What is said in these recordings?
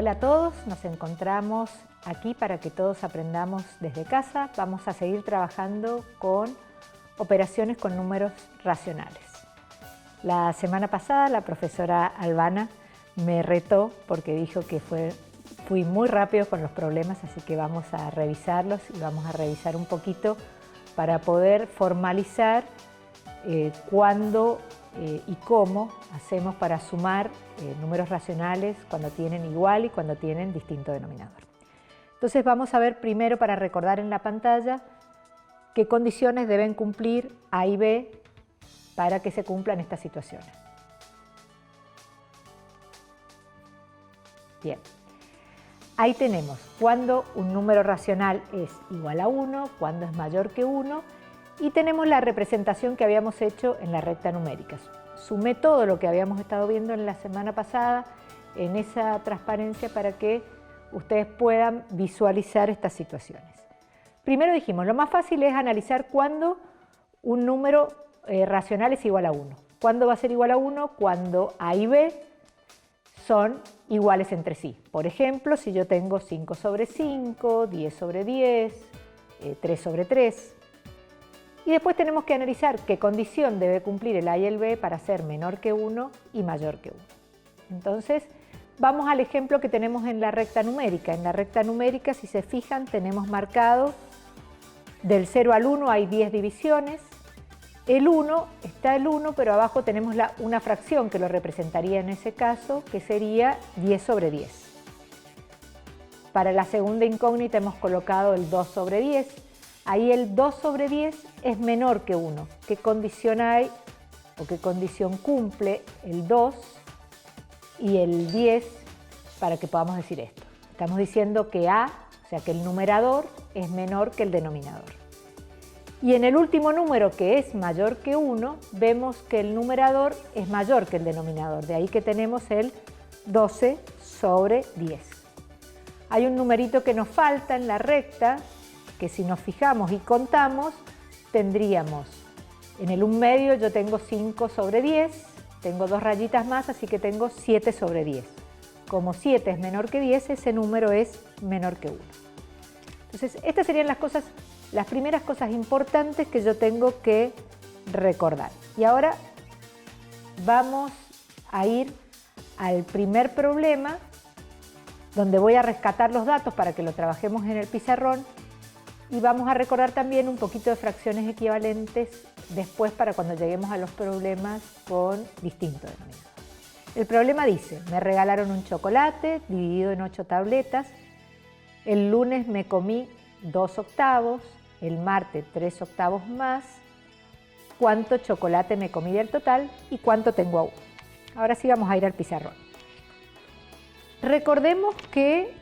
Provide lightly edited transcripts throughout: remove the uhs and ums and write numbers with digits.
Hola a todos, nos encontramos aquí para que todos aprendamos desde casa. Vamos a seguir trabajando con operaciones con números racionales. La semana pasada la profesora Albana me retó porque dijo que fui muy rápido con los problemas, así que vamos a revisarlos y vamos a revisar un poquito para poder formalizar cuándo y cómo hacemos para sumar números racionales cuando tienen igual y cuando tienen distinto denominador. Entonces vamos a ver primero, para recordar en la pantalla, qué condiciones deben cumplir A y B para que se cumplan estas situaciones. Bien, ahí tenemos cuando un número racional es igual a 1, cuando es mayor que 1, y tenemos la representación que habíamos hecho en la recta numérica. Sumé todo lo que habíamos estado viendo en la semana pasada en esa transparencia para que ustedes puedan visualizar estas situaciones. Primero dijimos, lo más fácil es analizar cuándo un número racional es igual a 1. ¿Cuándo va a ser igual a 1? Cuando A y B son iguales entre sí. Por ejemplo, si yo tengo 5 sobre 5, 10 sobre 10, 3 sobre 3. Y después tenemos que analizar qué condición debe cumplir el A y el B para ser menor que 1 y mayor que 1. Entonces, vamos al ejemplo que tenemos en la recta numérica. En la recta numérica, si se fijan, tenemos marcado del 0 al 1 hay 10 divisiones. El 1, está el 1, pero abajo tenemos una fracción que lo representaría en ese caso, que sería 10 sobre 10. Para la segunda incógnita hemos colocado el 2 sobre 10. Ahí el 2 sobre 10 es menor que 1. ¿Qué condición hay o qué condición cumple el 2 y el 10 para que podamos decir esto? Estamos diciendo que A, o sea que el numerador, es menor que el denominador. Y en el último número, que es mayor que 1, vemos que el numerador es mayor que el denominador. De ahí que tenemos el 12 sobre 10. Hay un numerito que nos falta en la recta, que si nos fijamos y contamos, tendríamos en el 1/2 yo tengo 5 sobre 10, tengo 2 rayitas más, así que tengo 7 sobre 10. Como 7 es menor que 10, ese número es menor que 1. Entonces, estas serían las primeras cosas importantes que yo tengo que recordar. Y ahora vamos a ir al primer problema, donde voy a rescatar los datos para que lo trabajemos en el pizarrón. Y vamos a recordar también un poquito de fracciones equivalentes después para cuando lleguemos a los problemas con distinto denominador. El problema dice, me regalaron un chocolate dividido en 8 tabletas, el lunes me comí 2 octavos, el martes 3 octavos más, cuánto chocolate me comí del total y cuánto tengo aún. Ahora sí vamos a ir al pizarrón. Recordemos que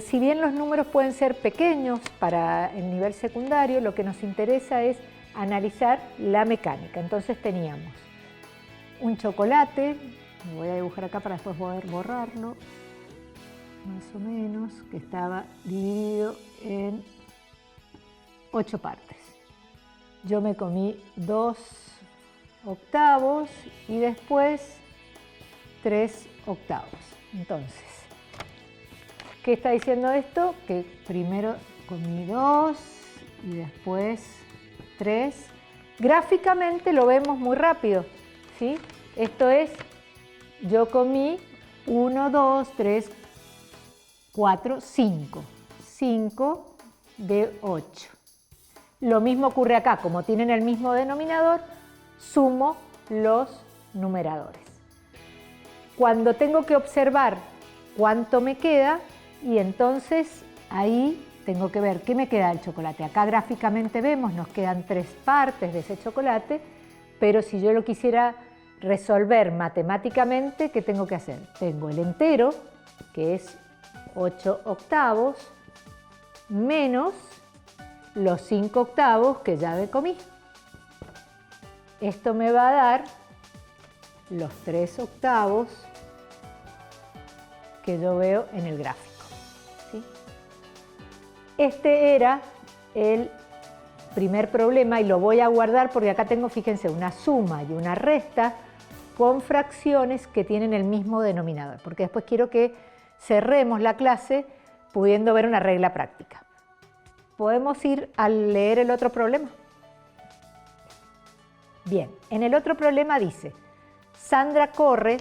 si bien los números pueden ser pequeños para el nivel secundario, lo que nos interesa es analizar la mecánica. Entonces teníamos un chocolate, lo voy a dibujar acá para después poder borrarlo, más o menos, que estaba dividido en 8 partes. Yo me comí 2 octavos y después 3 octavos. Entonces, ¿qué está diciendo esto? Que primero comí 2 y después 3. Gráficamente lo vemos muy rápido, ¿sí? Esto es, yo comí 1, 2, 3, 4, 5. 5 de 8. Lo mismo ocurre acá, como tienen el mismo denominador, sumo los numeradores. Cuando tengo que observar cuánto me queda, y entonces ahí tengo que ver qué me queda del chocolate. Acá gráficamente vemos, nos quedan 3 partes de ese chocolate, pero si yo lo quisiera resolver matemáticamente, ¿qué tengo que hacer? Tengo el entero, que es 8 octavos, menos los 5 octavos que ya me comí. Esto me va a dar los 3 octavos que yo veo en el gráfico. ¿Sí? Este era el primer problema y lo voy a guardar porque acá tengo, fíjense, una suma y una resta con fracciones que tienen el mismo denominador, porque después quiero que cerremos la clase pudiendo ver una regla práctica. ¿Podemos ir a leer el otro problema? Bien, en el otro problema dice, Sandra corre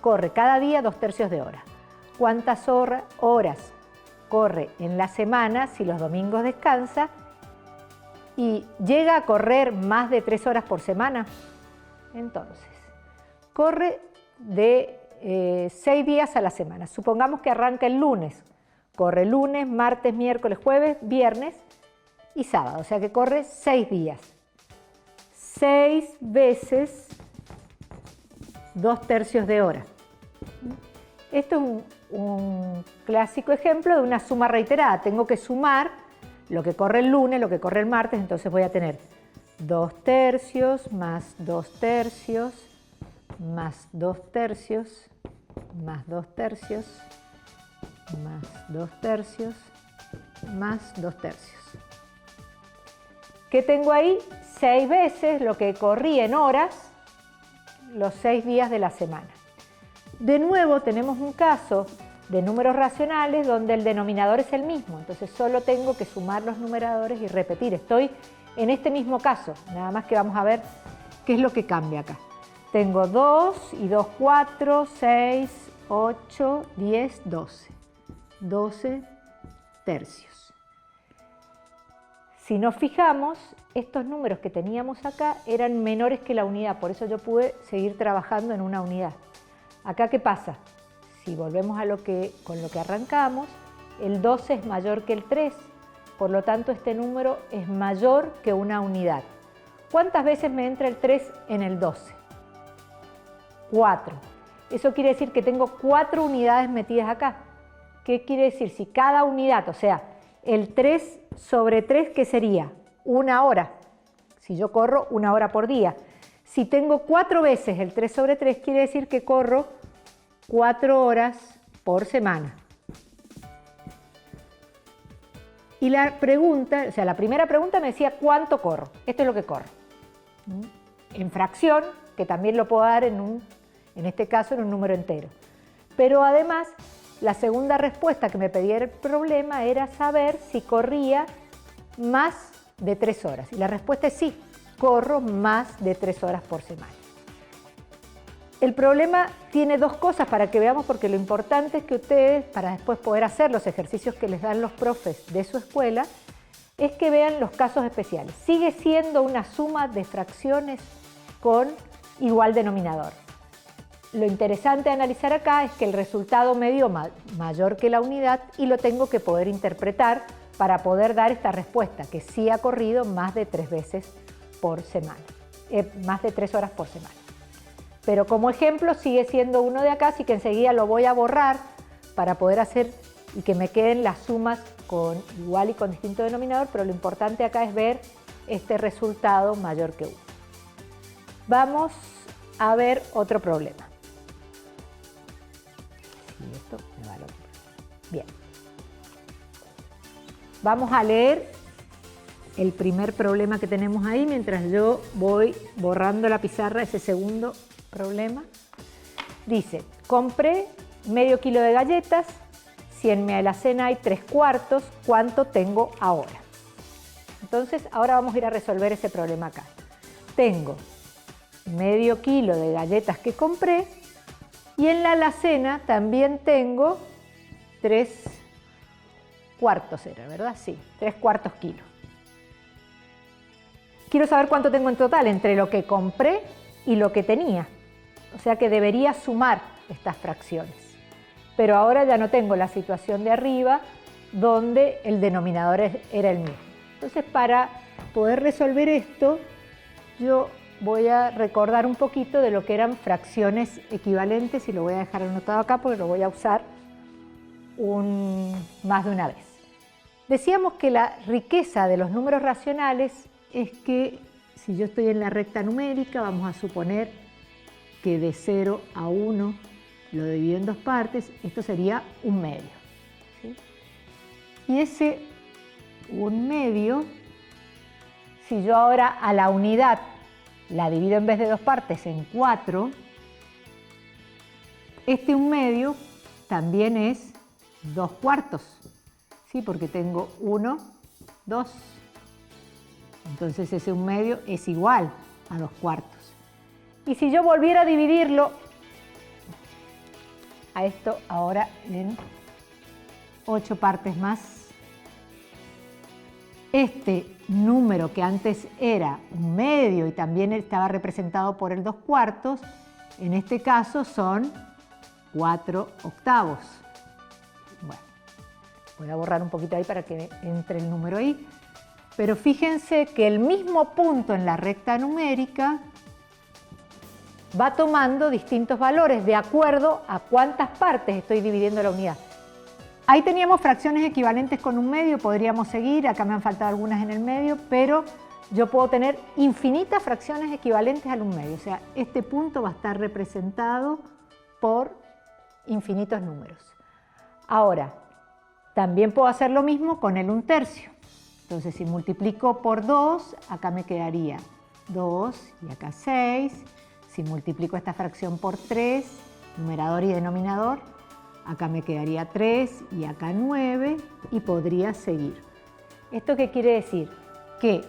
corre cada día 2/3 de hora. ¿Cuántas horas corre en la semana si los domingos descansa? ¿Y llega a correr más de 3 horas por semana? Entonces, corre de 6 días a la semana. Supongamos que arranca el lunes. Corre lunes, martes, miércoles, jueves, viernes y sábado. O sea que corre 6 días. 6 veces 2/3 de hora. Esto es un clásico ejemplo de una suma reiterada. Tengo que sumar lo que corre el lunes, lo que corre el martes, entonces voy a tener 2/3 más 2/3 más 2/3 más 2/3 más 2/3 más 2/3. ¿Qué tengo ahí? 6 veces lo que corrí en horas los 6 días de la semana. De nuevo tenemos un caso de números racionales donde el denominador es el mismo, entonces solo tengo que sumar los numeradores y repetir. Estoy en este mismo caso, nada más que vamos a ver qué es lo que cambia acá. Tengo 2 y 2, 4, 6, 8, 10, 12. 12/3. Si nos fijamos, estos números que teníamos acá eran menores que la unidad, por eso yo pude seguir trabajando en una unidad. Acá, ¿qué pasa? Si volvemos a con lo que arrancamos, el 12 es mayor que el 3, por lo tanto este número es mayor que una unidad. ¿Cuántas veces me entra el 3 en el 12? 4. Eso quiere decir que tengo 4 unidades metidas acá. ¿Qué quiere decir? Si cada unidad, o sea, el 3 sobre 3, ¿qué sería? 1 hora. Si yo corro 1 hora por día. Si tengo 4 veces el 3 sobre 3, quiere decir que corro 4 horas por semana. Y la pregunta, o sea, la primera pregunta me decía ¿cuánto corro? Esto es lo que corro. En fracción, que también lo puedo dar en este caso en un número entero. Pero además, la segunda respuesta que me pedía el problema era saber si corría más de 3 horas. Y la respuesta es sí, corro más de 3 horas por semana. El problema tiene 2 cosas para que veamos, porque lo importante es que ustedes, para después poder hacer los ejercicios que les dan los profes de su escuela, es que vean los casos especiales. Sigue siendo una suma de fracciones con igual denominador. Lo interesante de analizar acá es que el resultado me dio mayor que la unidad y lo tengo que poder interpretar para poder dar esta respuesta, que sí ha corrido más de 3 veces por semana, más de 3 horas por semana. Pero como ejemplo sigue siendo uno de acá, así que enseguida lo voy a borrar para poder hacer y que me queden las sumas con igual y con distinto denominador, pero lo importante acá es ver este resultado mayor que 1. Vamos a ver otro problema. Y esto me va al otro. Bien. Vamos a leer el primer problema que tenemos ahí mientras yo voy borrando la pizarra ese segundo problema. Dice, compré medio kilo de galletas, si en mi alacena hay 3/4, ¿cuánto tengo ahora? Entonces, ahora vamos a ir a resolver ese problema acá. Tengo medio kilo de galletas que compré y en la alacena también tengo 3/4, era, ¿verdad? Sí, 3/4 kilos. Quiero saber cuánto tengo en total entre lo que compré y lo que tenía. O sea que debería sumar estas fracciones. Pero ahora ya no tengo la situación de arriba donde el denominador era el mismo. Entonces, para poder resolver esto, yo voy a recordar un poquito de lo que eran fracciones equivalentes y lo voy a dejar anotado acá porque lo voy a usar más de una vez. Decíamos que la riqueza de los números racionales es que si yo estoy en la recta numérica, vamos a suponer que de 0 a 1 lo divido en 2 partes, esto sería 1/2. ¿Sí? Y ese 1/2, si yo ahora a la unidad la divido en vez de 2 partes en 4, Este 1/2 también es 2/4, ¿sí? Porque tengo 1, 2. Entonces ese 1/2 es igual a 2/4. Y si yo volviera a dividirlo a esto ahora en 8 partes más, este número que antes era 1/2 y también estaba representado por el 2/4, en este caso son 4/8. Bueno, voy a borrar un poquito ahí para que entre el número ahí. Pero fíjense que el mismo punto en la recta numérica va tomando distintos valores de acuerdo a cuántas partes estoy dividiendo la unidad. Ahí teníamos fracciones equivalentes con 1/2, podríamos seguir, acá me han faltado algunas en el medio, pero yo puedo tener infinitas fracciones equivalentes al 1/2. O sea, este punto va a estar representado por infinitos números. Ahora, también puedo hacer lo mismo con el 1/3. Entonces, si multiplico por 2, acá me quedaría 2 y acá 6. Si multiplico esta fracción por 3, numerador y denominador, acá me quedaría 3 y acá 9 y podría seguir. ¿Esto qué quiere decir? Que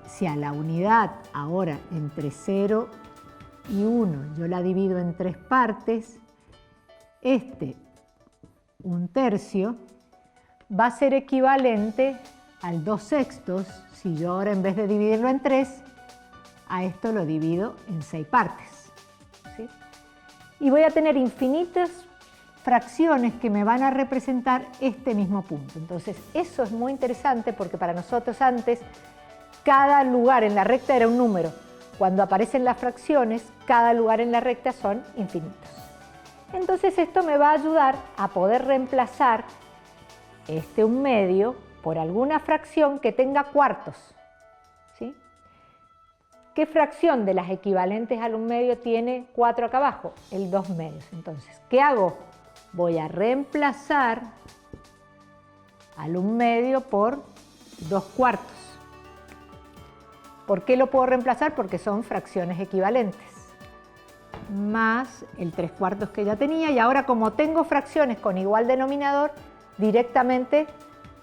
si a la unidad ahora entre 0 y 1 yo la divido en 3 partes, este 1/3 va a ser equivalente al 2/6 si yo ahora en vez de dividirlo en 3, a esto lo divido en 6 partes. ¿Sí? Y voy a tener infinitas fracciones que me van a representar este mismo punto. Entonces, eso es muy interesante porque para nosotros antes cada lugar en la recta era un número. Cuando aparecen las fracciones, cada lugar en la recta son infinitos. Entonces, esto me va a ayudar a poder reemplazar este 1/2 por alguna fracción que tenga cuartos. ¿Sí? ¿Qué fracción de las equivalentes al 1/2 tiene 4 acá abajo? El 2/2. Entonces, ¿qué hago? Voy a reemplazar al 1/2 por 2/4. ¿Por qué lo puedo reemplazar? Porque son fracciones equivalentes. Más el 3/4 que ya tenía. Y ahora, como tengo fracciones con igual denominador, directamente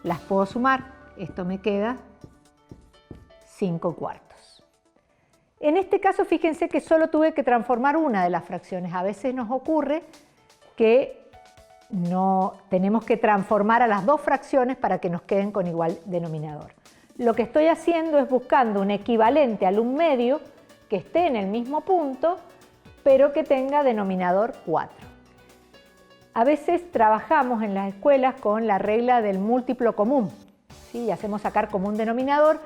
las puedo sumar. Esto me queda 5/4. En este caso, fíjense que solo tuve que transformar una de las fracciones. A veces nos ocurre que no tenemos que transformar a las dos fracciones para que nos queden con igual denominador. Lo que estoy haciendo es buscando un equivalente al 1/2 que esté en el mismo punto, pero que tenga denominador 4. A veces trabajamos en las escuelas con la regla del múltiplo común, ¿sí? Y hacemos sacar común denominador.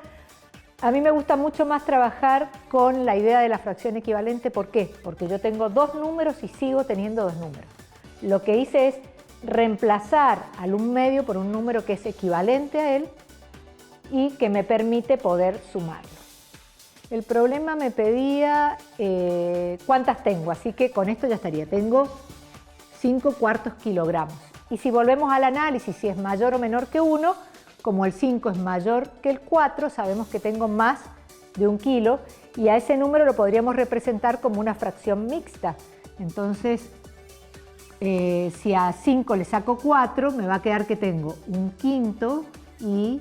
A mí me gusta mucho más trabajar con la idea de la fracción equivalente. ¿Por qué? Porque yo tengo dos números y sigo teniendo dos números. Lo que hice es reemplazar al 1/2 por un número que es equivalente a él y que me permite poder sumarlo. El problema me pedía cuántas tengo, así que con esto ya estaría. Tengo 5/4 kilogramos. Y si volvemos al análisis, si es mayor o menor que 1, como el 5 es mayor que el 4, sabemos que tengo más de 1 kilo y a ese número lo podríamos representar como una fracción mixta. Entonces, si a 5 le saco 4, me va a quedar que tengo 1/5 y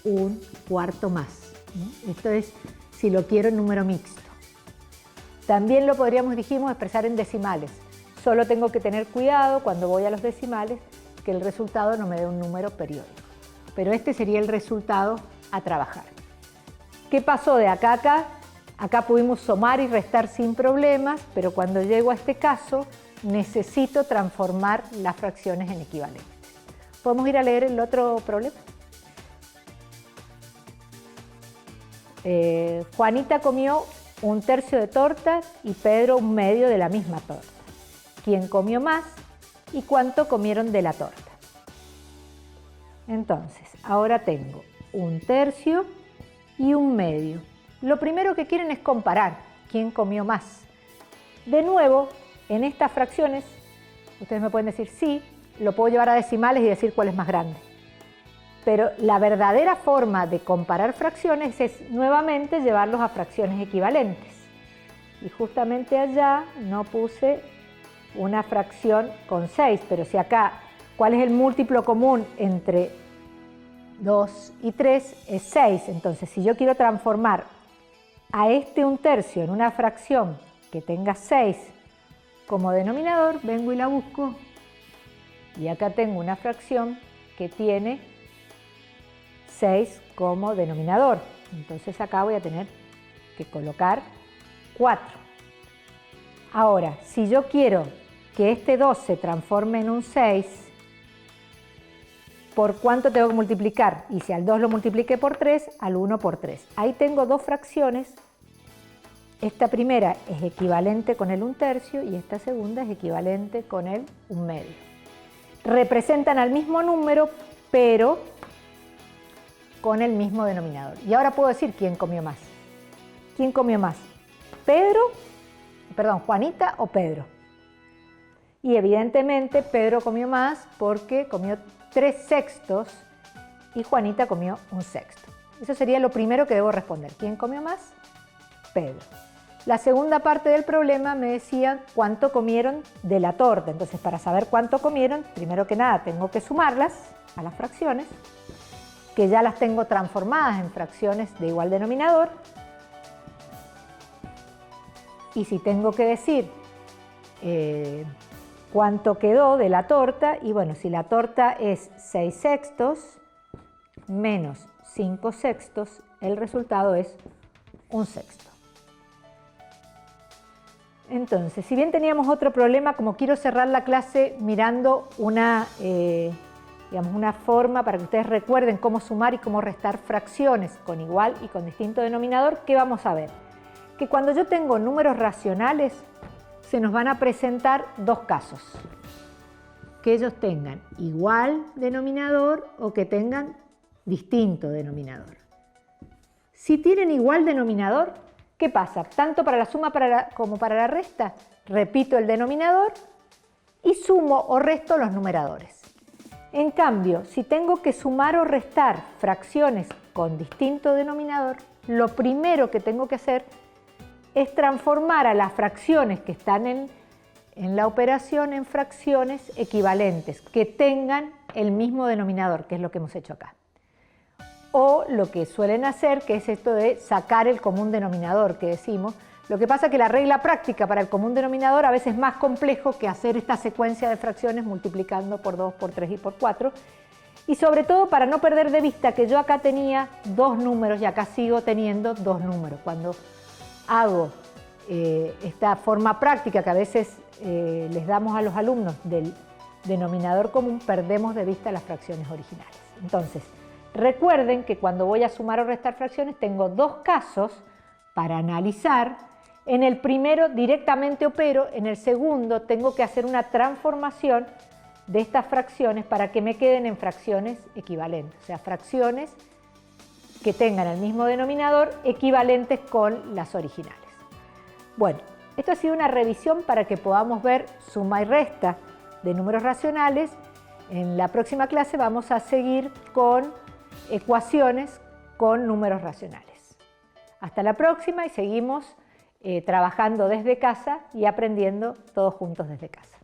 1/4 más. Esto es si lo quiero en número mixto. También lo podríamos, dijimos, expresar en decimales. Solo tengo que tener cuidado cuando voy a los decimales que el resultado no me dé un número periódico. Pero este sería el resultado a trabajar. ¿Qué pasó de acá a acá? Acá pudimos sumar y restar sin problemas, pero cuando llego a este caso necesito transformar las fracciones en equivalentes. ¿Podemos ir a leer el otro problema? Juanita comió 1/3 de torta y Pedro 1/2 de la misma torta. ¿Quién comió más y cuánto comieron de la torta? Entonces, ahora tengo 1/3 y 1/2. Lo primero que quieren es comparar quién comió más. De nuevo, en estas fracciones, ustedes me pueden decir sí, lo puedo llevar a decimales y decir cuál es más grande. Pero la verdadera forma de comparar fracciones es nuevamente llevarlos a fracciones equivalentes. Y justamente allá no puse una fracción con 6, pero si acá, ¿cuál es el múltiplo común entre 2 y 3? Es 6. Entonces, si yo quiero transformar a este 1/3 en una fracción que tenga 6 como denominador, vengo y la busco. Y acá tengo una fracción que tiene 6 como denominador. Entonces acá voy a tener que colocar 4. Ahora, si yo quiero que este 2 se transforme en un 6, ¿por cuánto tengo que multiplicar? Y si al 2 lo multipliqué por 3, al 1 por 3. Ahí tengo dos fracciones. Esta primera es equivalente con el 1/3 y esta segunda es equivalente con el 1/2. Representan al mismo número, pero con el mismo denominador. Y ahora puedo decir quién comió más. ¿Quién comió más? Juanita o Pedro. Y evidentemente Pedro comió más porque comió 3/6 y Juanita comió 1/6. Eso sería lo primero que debo responder. ¿Quién comió más? Pedro. La segunda parte del problema me decía cuánto comieron de la torta. Entonces, para saber cuánto comieron, primero que nada tengo que sumarlas a las fracciones, que ya las tengo transformadas en fracciones de igual denominador. Y si tengo que decir cuánto quedó de la torta, y bueno, si la torta es 6/6 menos 5/6, el resultado es 1/6. Entonces, si bien teníamos otro problema, como quiero cerrar la clase mirando una forma para que ustedes recuerden cómo sumar y cómo restar fracciones con igual y con distinto denominador, ¿qué vamos a ver? Que cuando yo tengo números racionales, se nos van a presentar dos casos. Que ellos tengan igual denominador o que tengan distinto denominador. Si tienen igual denominador, ¿qué pasa? Tanto para la suma como para la resta, repito el denominador y sumo o resto los numeradores. En cambio, si tengo que sumar o restar fracciones con distinto denominador, lo primero que tengo que hacer es transformar a las fracciones que están en la operación en fracciones equivalentes, que tengan el mismo denominador, que es lo que hemos hecho acá. O lo que suelen hacer, que es esto de sacar el común denominador que decimos. Lo que pasa es que la regla práctica para el común denominador a veces es más complejo que hacer esta secuencia de fracciones multiplicando por 2, por 3 y por 4. Y sobre todo para no perder de vista que yo acá tenía dos números y acá sigo teniendo dos números. Cuando hago esta forma práctica que a veces les damos a los alumnos del denominador común, perdemos de vista las fracciones originales. Entonces, recuerden que cuando voy a sumar o restar fracciones tengo dos casos para analizar. En el primero directamente opero, en el segundo tengo que hacer una transformación de estas fracciones para que me queden en fracciones equivalentes, o sea, fracciones que tengan el mismo denominador equivalentes con las originales. Bueno, esto ha sido una revisión para que podamos ver suma y resta de números racionales. En la próxima clase vamos a seguir con ecuaciones con números racionales. Hasta la próxima y seguimos trabajando desde casa y aprendiendo todos juntos desde casa.